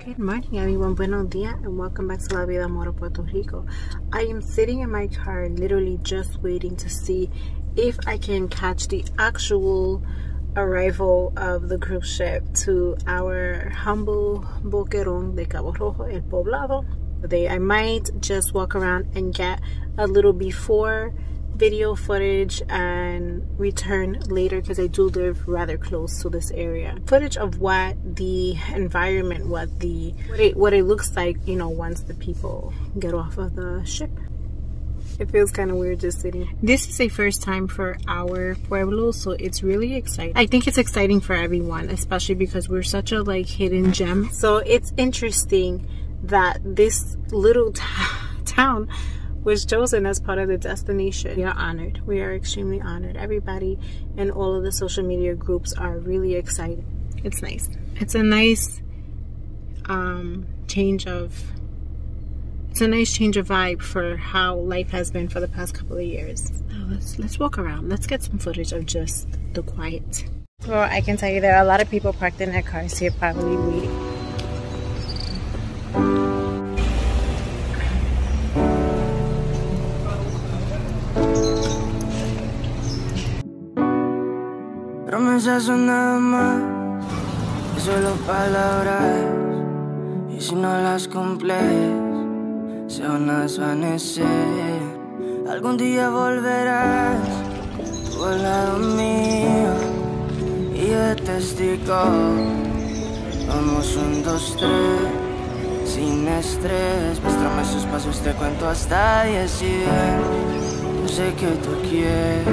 Good morning everyone, buenos dias, and welcome back to La Vida Mora, Puerto Rico. I am sitting in my car literally just waiting to see if I can catch the actual arrival of the cruise ship to our humble Boquerón de Cabo Rojo, El Poblado. I might just walk around and get a little before video footage and return later because I do live rather close to this area. Footage of what the environment, what it looks like, you know, once the people get off of the ship. It feels kind of weird just sitting. This is a first time for our pueblo, so it's really exciting. I think it's exciting for everyone, especially because we're such a hidden gem. So it's interesting that this little town was chosen as part of the destination. We are honored. We are extremely honored. Everybody in all of the social media groups are really excited. It's nice. It's a nice change of vibe for how life has been for the past couple of years. Now let's walk around. Let's get some footage of just the quiet. Well, I can tell you there are a lot of people parked in their cars here probably waiting. Promesas son nada más que solo palabras, y si no las cumples se van a desvanecer. Algún día volverás tú al lado mío y yo de testigo. Vamos 1, 2, 3 sin estrés. Muéstrame esos pasos, te cuento hasta 10 y bien. Yo sé que tú quieres.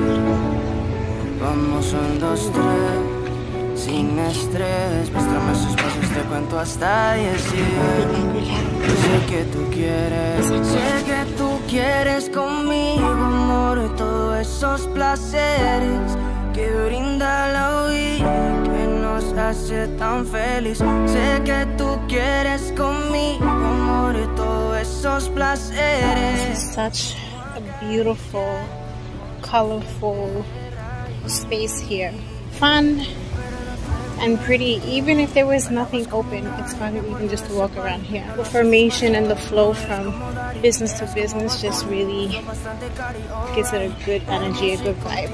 Vamos 1, 2, 3 sin estrés. Muéstrame esos pasos, te cuento hasta 10 y bien. Yo sé que tú quieres. Sé que tú quieres conmigo, amor, y todos esos placeres que brinda la vida, que nos hace tan feliz. Sé que tú quieres conmigo, amor, y todos esos placeres. Such a beautiful, colorful space here. Fun and pretty. Even if there was nothing open, it's fun even just to walk around here. The formation and the flow from business to business just really gives it a good energy, a good vibe.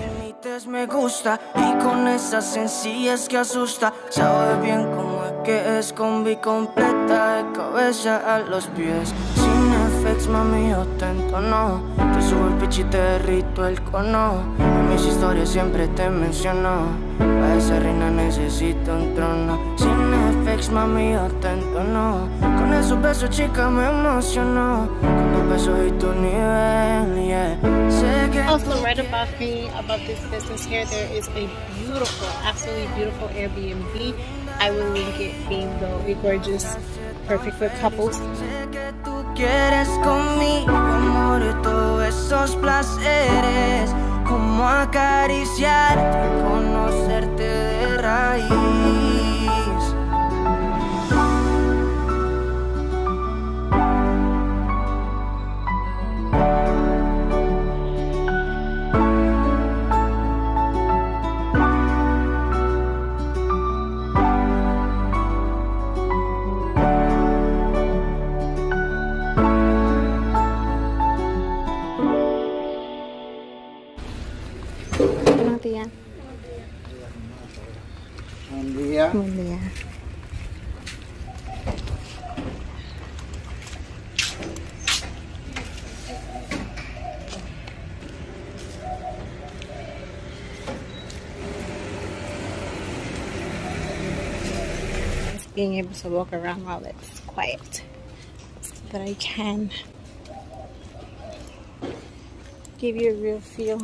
Me gusta y con esa sencillez que asusta. Sabe bien cómo es que es combi completa de cabeza a los pies. Sin effects, mami, yo te entono. Te subo el pitch y te derrito el cono. En mis historias siempre te menciono. A esa reina necesito un trono. Sin effects, mami, yo te entono. Con esos besos, chica, me emocionó. Con tus besos y tu nivel, yeah. Also, right above me, above this business here, there is a beautiful, absolutely beautiful Airbnb. I will link it, being very gorgeous, perfect for couples. Sé que tú quieres conmigo, amor, y todos esos placeres, como acariciarte, conocerte de raíz. Buenos días. Buen día. Buen día. Being able to walk around while it's quiet so that I can give you a real feel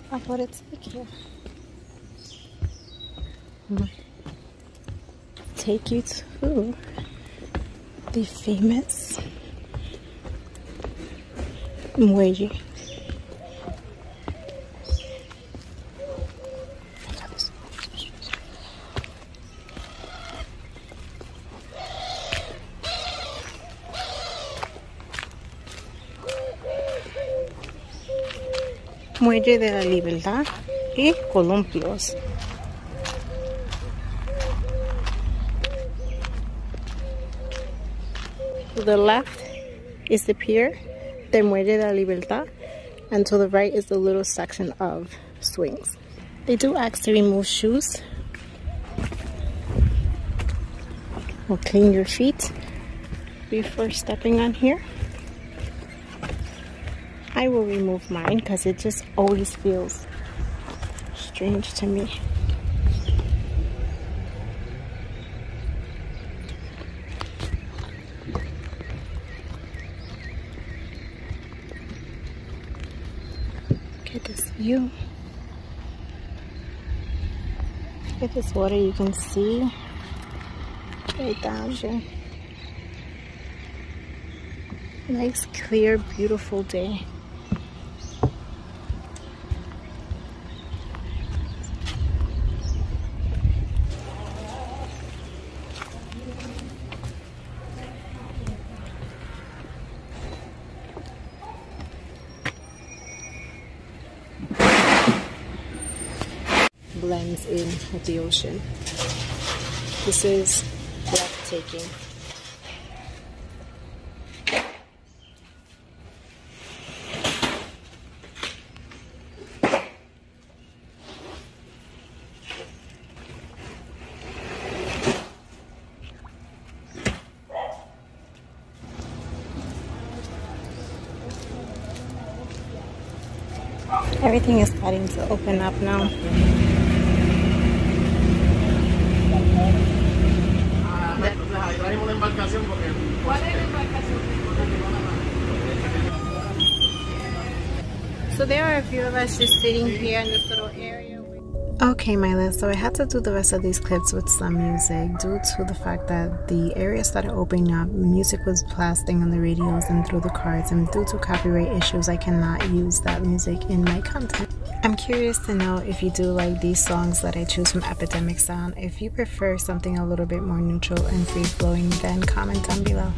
of what it's like here. Take you to the famous muelle. Muelle de la Libertad y columpios. To the left is the pier, the Muelle de la Libertad, and to the right is the little section of swings. They do ask to remove shoes or clean your feet before stepping on here. I will remove mine because it just always feels strange to me. Look at this view. Look at this water, you can see right down there. Nice, clear, beautiful day. Blends in with the ocean. This is breathtaking. Everything is starting to open up now. So there are a few of us just sitting here in this little area. Okay, my list. So I had to do the rest of these clips with some music due to the fact that the area started opening up. Music was blasting on the radios and through the cars, and due to copyright issues, I cannot use that music in my content. I'm curious to know if you do like these songs that I choose from Epidemic Sound. If you prefer something a little bit more neutral and free-flowing, then comment down below.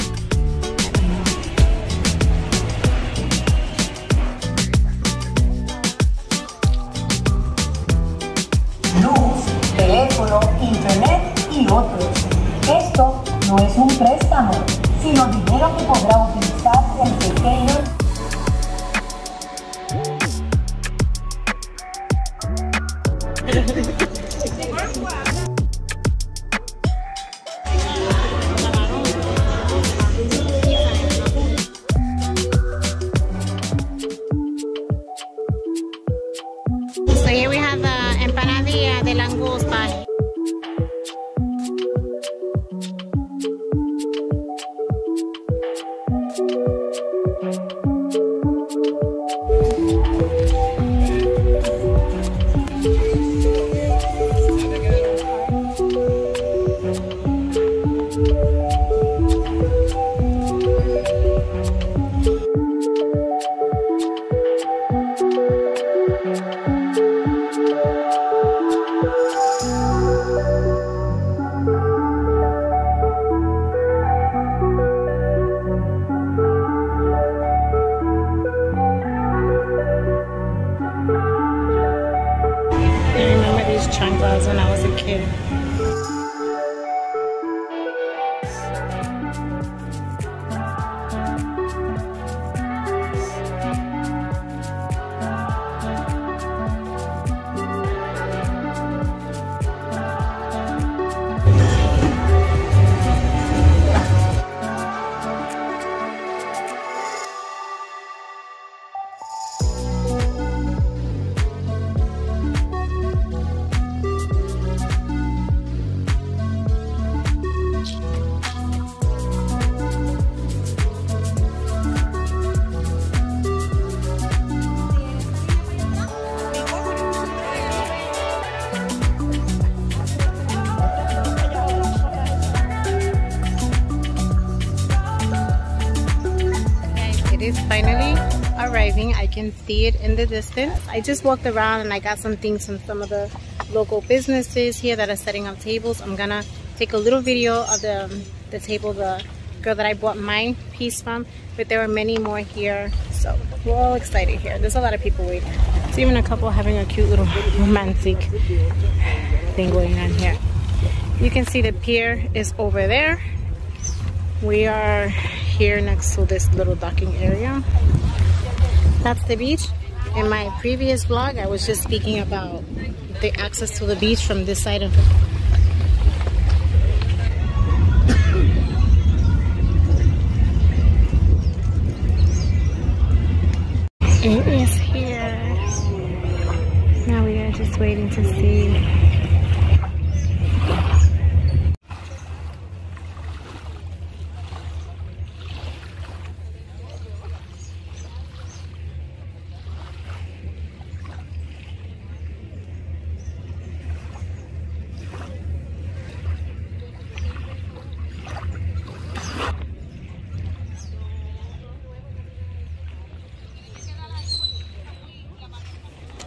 Luz, teléfono, internet y otros. Esto no es un préstamo, sino dinero que podrá utilizar el pequeño. So here we have the empanadilla de langosta. Chanclas when I was a kid. Finally arriving. I can see it in the distance. I just walked around and I got some things from some of the local businesses here that are setting up tables. I'm gonna take a little video of the table the girl that I bought my piece from, but there are many more here, so we're all excited here. There's a lot of people waiting. There's even a couple having a cute little romantic thing going on here. You can see the pier is over there. We are here next to this little docking area. That's the beach. In my previous vlog, I was just speaking about the access to the beach from this side of it is here. Now we are just waiting to see.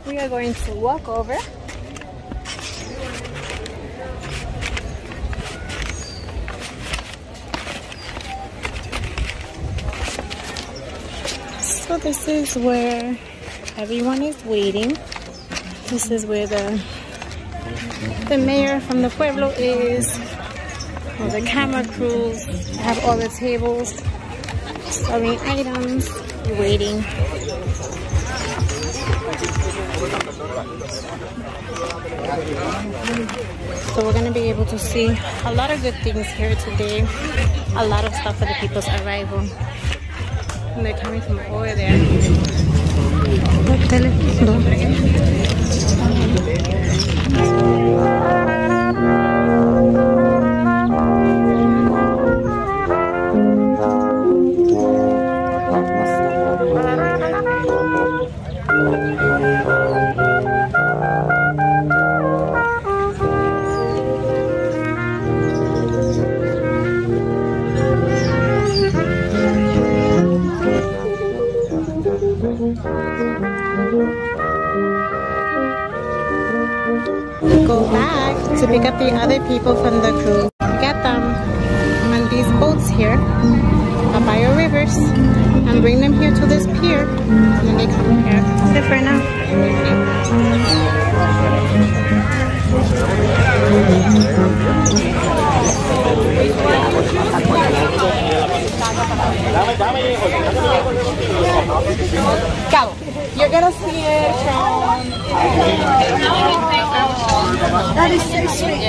We are going to walk over. So this is where everyone is waiting. This is where the mayor from the pueblo is. All the camera crews have all the tables, serving items, waiting. So we're going to be able to see a lot of good things here today. A lot of stuff for the people's arrival. And they're coming from over there. Go back to pick up the other people from the crew. Get them on these boats here up by your rivers and bring them here to this pier, and then they come here. That's it for now. Cabo, you're gonna see it from. That is so sweet.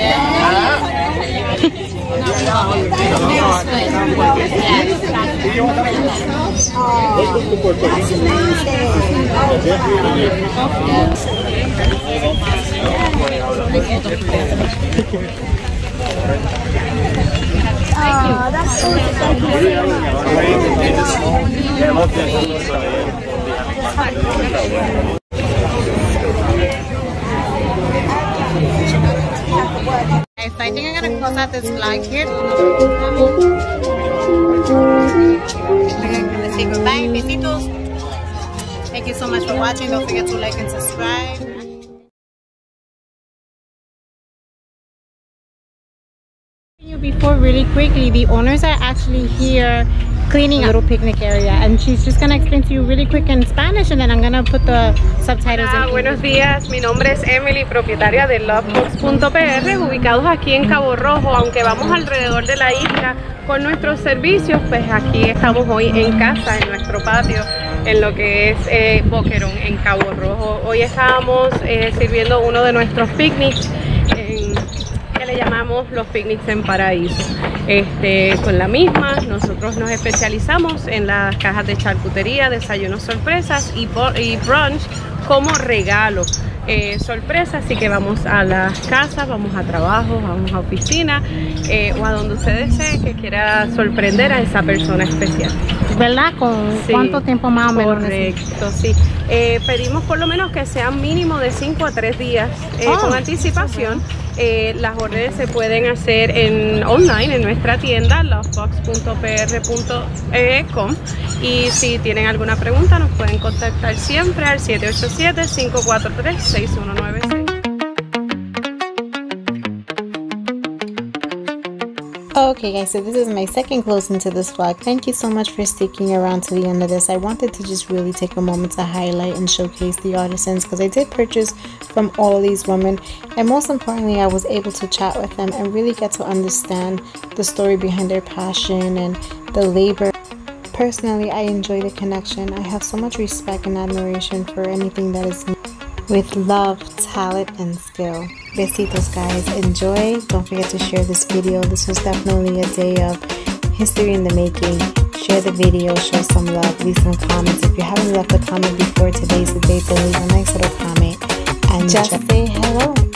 Oh, that's so I think I'm gonna close out this vlog here. We're gonna say goodbye, besitos. Thank you so much for watching. Don't forget to like and subscribe. Before really quickly, the owners are actually here cleaning a little picnic area, and she's just gonna explain to you really quick in Spanish, and then I'm gonna put the subtitles in. Buenos días, mi nombre es Emily, propietaria de LoveBoxPR, ubicados aquí en Cabo Rojo. Aunque vamos alrededor de la isla con nuestros servicios, pues aquí estamos hoy en casa, en nuestro patio, en lo que es Boquerón, en Cabo Rojo. Hoy estábamos sirviendo uno de nuestros picnics que le llamamos los picnics en paraíso. Con la misma, nosotros nos especializamos en las cajas de charcutería, desayunos sorpresas y brunch como regalo sorpresa. Así que vamos a las casas, vamos a trabajo, vamos a oficina o a donde usted desee que quiera sorprender a esa persona especial. ¿Verdad? ¿Con cuánto tiempo más o menos? Correcto, sí. Pedimos por lo menos que sean mínimo de 5 a 3 días con anticipación. Las órdenes se pueden hacer online en nuestra tienda LoveBoxPR.com, y si tienen alguna pregunta nos pueden contactar siempre al 787-543-6196. Okay guys, so this is my second closing to this vlog. Thank you so much for sticking around to the end of this. I wanted to just really take a moment to highlight and showcase the artisans, because I did purchase from all of these women, and most importantly I was able to chat with them and really get to understand the story behind their passion and the labor Personally, I enjoy the connection. I have so much respect and admiration for anything that is with love, talent, and skill. Besitos, guys. Enjoy. Don't forget to share this video. This was definitely a day of history in the making. Share the video, show some love, leave some comments. If you haven't left a comment before today's the day, then leave a nice little comment and just say hello.